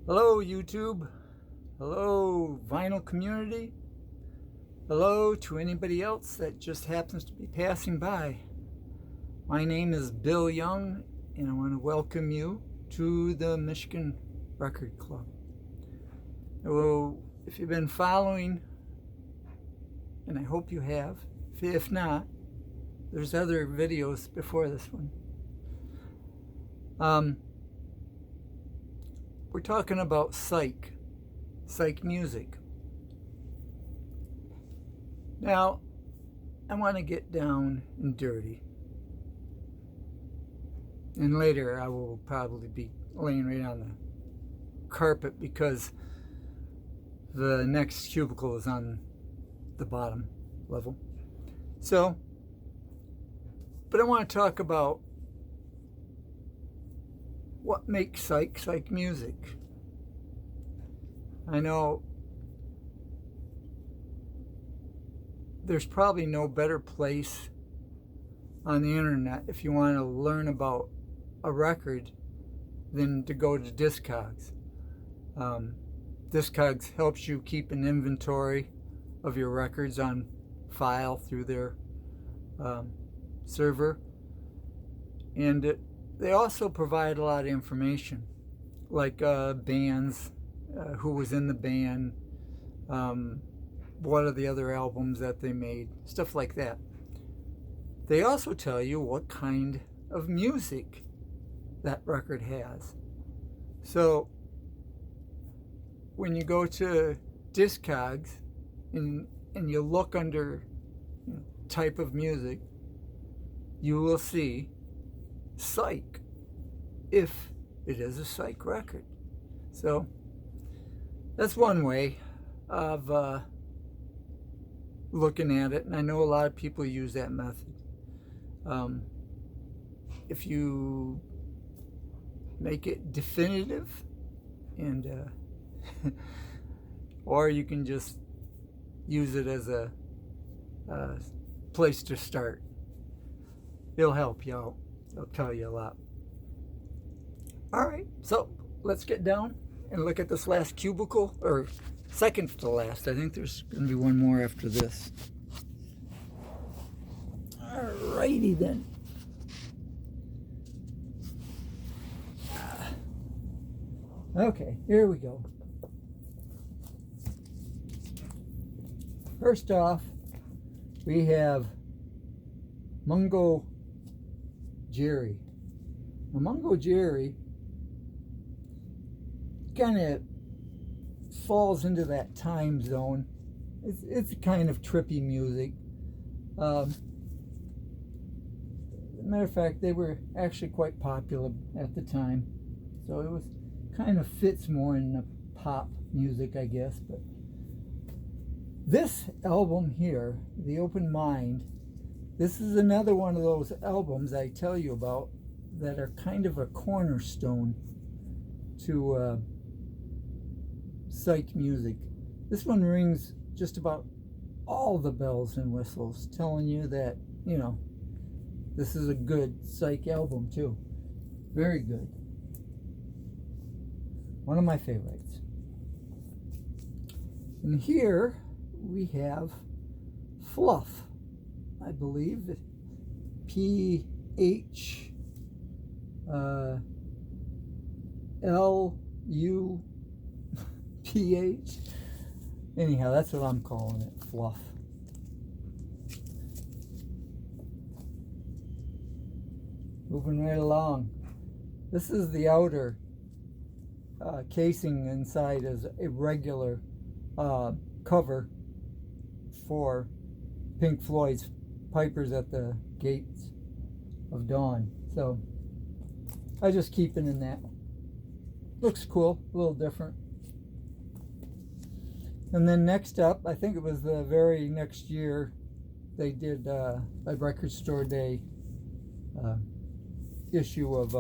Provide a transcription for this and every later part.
Hello, YouTube. Hello, vinyl community. Hello to anybody else that just happens to be passing by. My name is Bill Young, and I want to welcome you to the Michigan Record Club. Well, if you've been following, and I hope you have, if not, there's other videos before this one. We're talking about psych music. Now, I want to get down and dirty. And later I will probably be laying right on the carpet because the next cubicle is on the bottom level. So, but I want to talk about what makes psych music. I know there's probably no better place on the internet if you want to learn about a record than to go to Discogs. Discogs helps you keep an inventory of your records on file through their server, and they also provide a lot of information, like bands, who was in the band, what are the other albums that they made, stuff like that. They also tell you what kind of music that record has. So when you go to Discogs and you look under type of music, you will see psych, if it is a psych record. So that's one way of looking at it, and I know a lot of people use that method. If you make it definitive, and or you can just use it as a place to start. It'll help you out. It'll tell you a lot. All right, so let's get down and look at this last cubicle, or second to last. I think there's going to be one more after this. All righty then. Okay, here we go. First off, we have Mungo Jerry. Now, Mungo Jerry kind of falls into that time zone. It's kind of trippy music. Matter of fact, they were actually quite popular at the time, so it was kind of fits more in the pop music, I guess. But this album here, The Open Mind, this is another one of those albums I tell you about that are kind of a cornerstone to psych music. This one rings just about all the bells and whistles, telling you that, this is a good psych album too. Very good. One of my favorites. And here we have Fluff, I believe. PHLUPH. Anyhow, that's what I'm calling it, Fluff. Moving right along. This is the outer casing. Inside is a regular cover for Pink Floyd's Pipers at the Gates of Dawn. So I just keep it in that. Looks cool, a little different. And then next up, I think it was the very next year, they did a Record Store Day issue of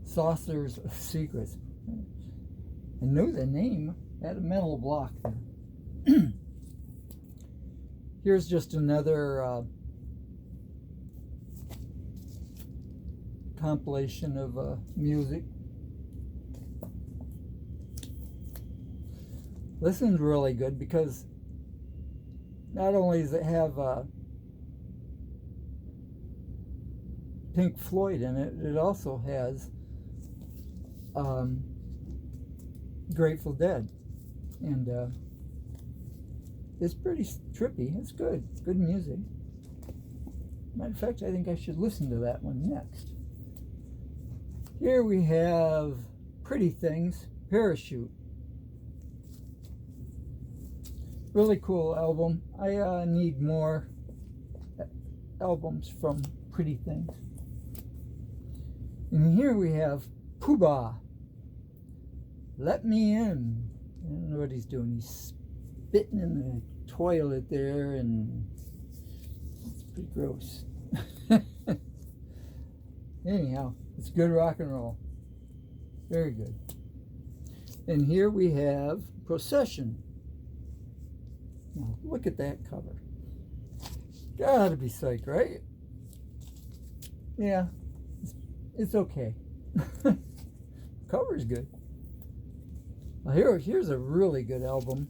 Saucers of Secrets. I knew the name, had a mental block there. Here's just another compilation of music. This one's really good because not only does it have Pink Floyd in it, it also has Grateful Dead. And it's pretty trippy. It's good. It's good music. Matter of fact, I think I should listen to that one next. Here we have Pretty Things, Parachute. Really cool album. I need more albums from Pretty Things. And here we have Poobah, Let Me In. I don't know what he's doing. He's spitting in the toilet there, and it's pretty gross. Anyhow, it's good rock and roll. Very good. And here we have Procession. Now, look at that cover. Gotta be Psych, right? Yeah, it's okay. Cover's good. Well, here's a really good album.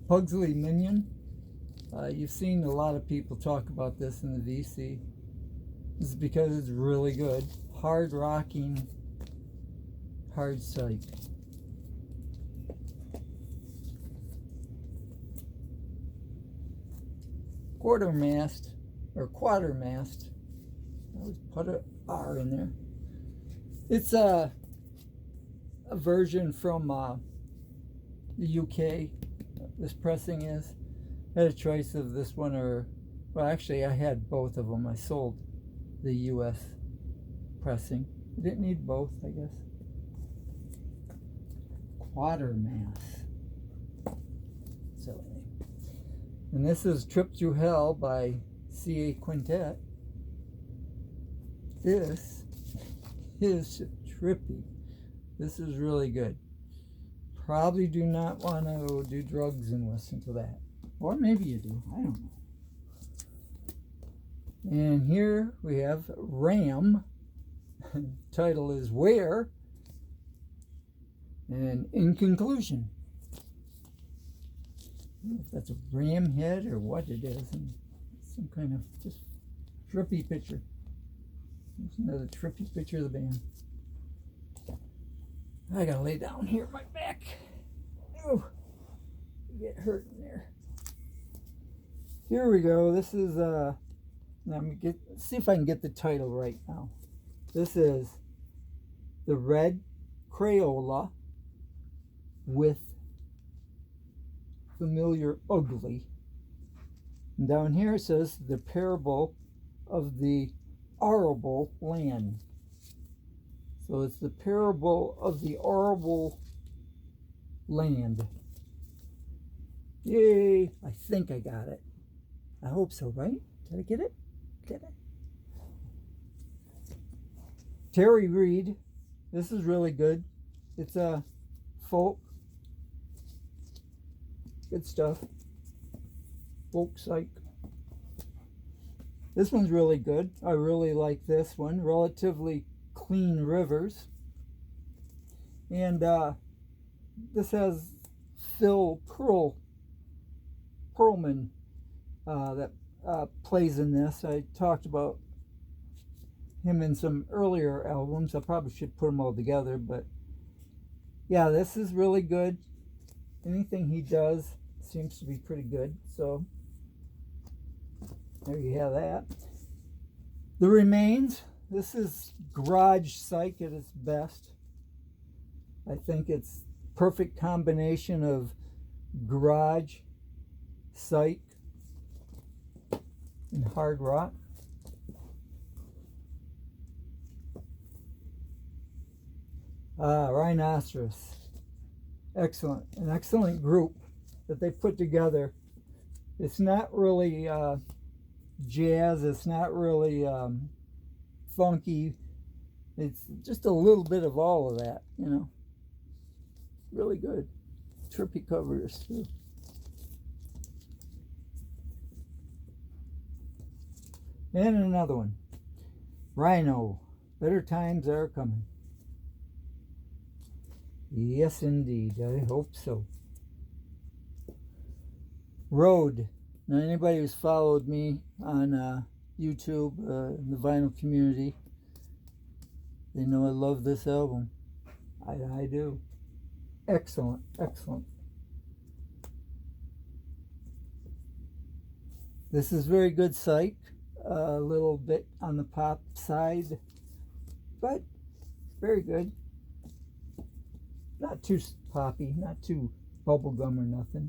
Pugsley Minion. You've seen a lot of people talk about this in the VC. This is because it's really good. Hard rocking, hard psych. Quartermast. I always put an R in there. It's a version from the UK. This pressing is. I had a choice of this one well, actually I had both of them. I sold the US pressing. I didn't need both, I guess. Quartermass. Silly name. And this is Trip Through Hell by CA Quintet. This is trippy. This is really good. Probably do not want to do drugs and listen to that. Or maybe you do. I don't know. And here we have Ram. Title is Where? And In Conclusion. I don't know if that's a ram head or what it is. And some kind of just trippy picture. There's another trippy picture of the band. I gotta lay down here on my back. Oh, get hurt in there. Here we go. This is let me see if I can get the title right now. This is The Red Crayola with Familiar Ugly. And down here it says The Parable of the Arable Land. So it's the parable of the arable land. Yay! I think I got it. I hope so, right? Did I get it? Did I? Terry Reid. This is really good. It's a folk. Good stuff. Folk psych. This one's really good. I really like this one. Relatively Clean Rivers. And this has Phil Perlman that plays in this. I talked about him in some earlier albums. I probably should put them all together, but yeah, this is really good. Anything he does seems to be pretty good. So there you have that. The Remains. This is garage psych at its best. I think it's perfect combination of garage psych and hard rock. Rhinoceros. Excellent. An excellent group that they put together. It's not really jazz. It's not really funky. It's just a little bit of all of that, you know. Really good. Trippy covers too. And another one. Rhino, better times are coming. Yes, indeed. I hope so. Road. Now, anybody who's followed me on YouTube, in the vinyl community, they know I love this album. I do. Excellent, excellent. This is very good Psych. A little bit on the pop side, but very good. Not too poppy, not too bubblegum or nothing.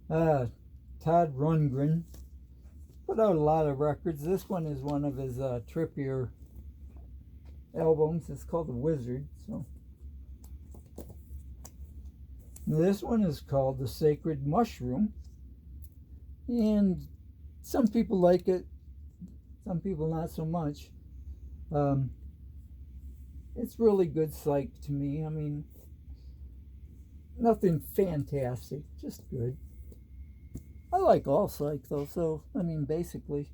Todd Rundgren put out a lot of records. This one is one of his trippier albums. It's called The Wizard. So this one is called The Sacred Mushroom, and some people like it, some people not so much. It's really good Psych to me. I mean, nothing fantastic, just good. I like all Psych though, so I mean, basically.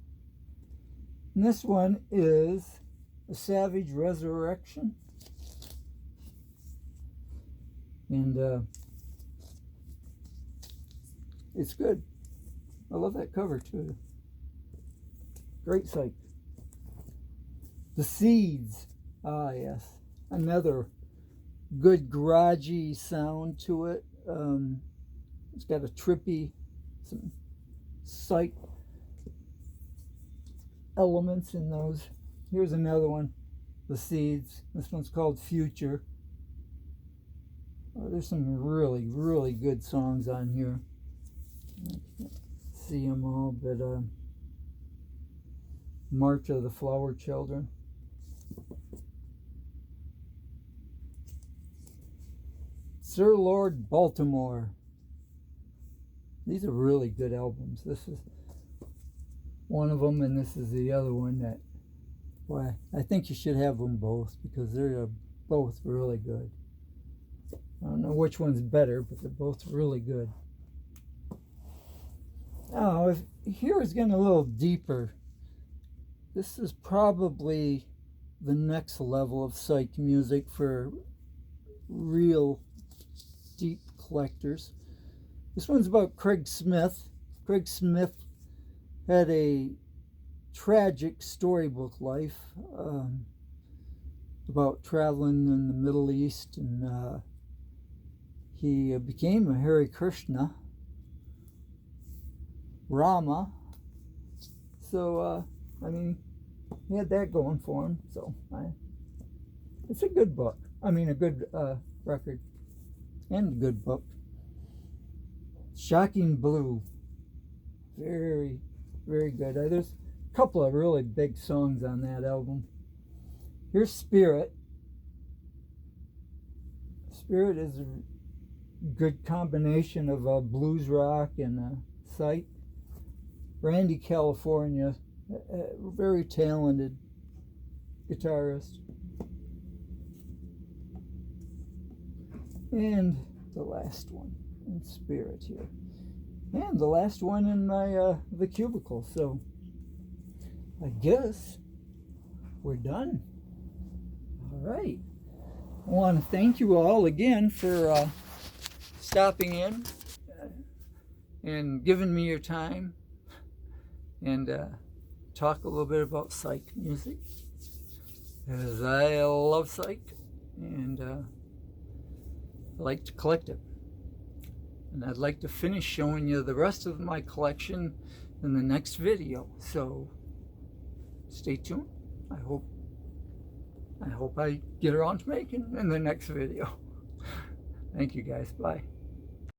And this one is A Savage Resurrection, and it's good. I love that cover too. Great Psych. The Seeds. Ah, yes. Another good garagey sound to it. It's got a trippy, some Psych elements in those. Here's another one. The Seeds. This one's called Future. There's some really, really good songs on here. I can't see them all, but March of the Flower Children. Sir Lord Baltimore. These are really good albums. This is one of them, and this is the other one that, well, I think you should have them both because they're both really good. I don't know which one's better, but they're both really good. Now, here is getting a little deeper. This is probably the next level of Psych music for real deep collectors. This one's about Craig Smith. Craig Smith had a tragic storybook life about traveling in the Middle East, and he became a Hare Krishna Rama. So, I mean, he had that going for him. So, it's a good book. I mean, a good record. And a good book. Shocking Blue. Very, very good. There's a couple of really big songs on that album. Here's Spirit. Spirit is a good combination of blues rock and Psych. Randy California, a very talented guitarist. And the last one in Spirit here. And the last one in my the cubicle. So I guess we're done. All right. I want to thank you all again for stopping in and giving me your time and talk a little bit about Psych music, as I love Psych and I like to collect it. And I'd like to finish showing you the rest of my collection in the next video. So stay tuned. I hope I get around to making in the next video. Thank you guys. Bye.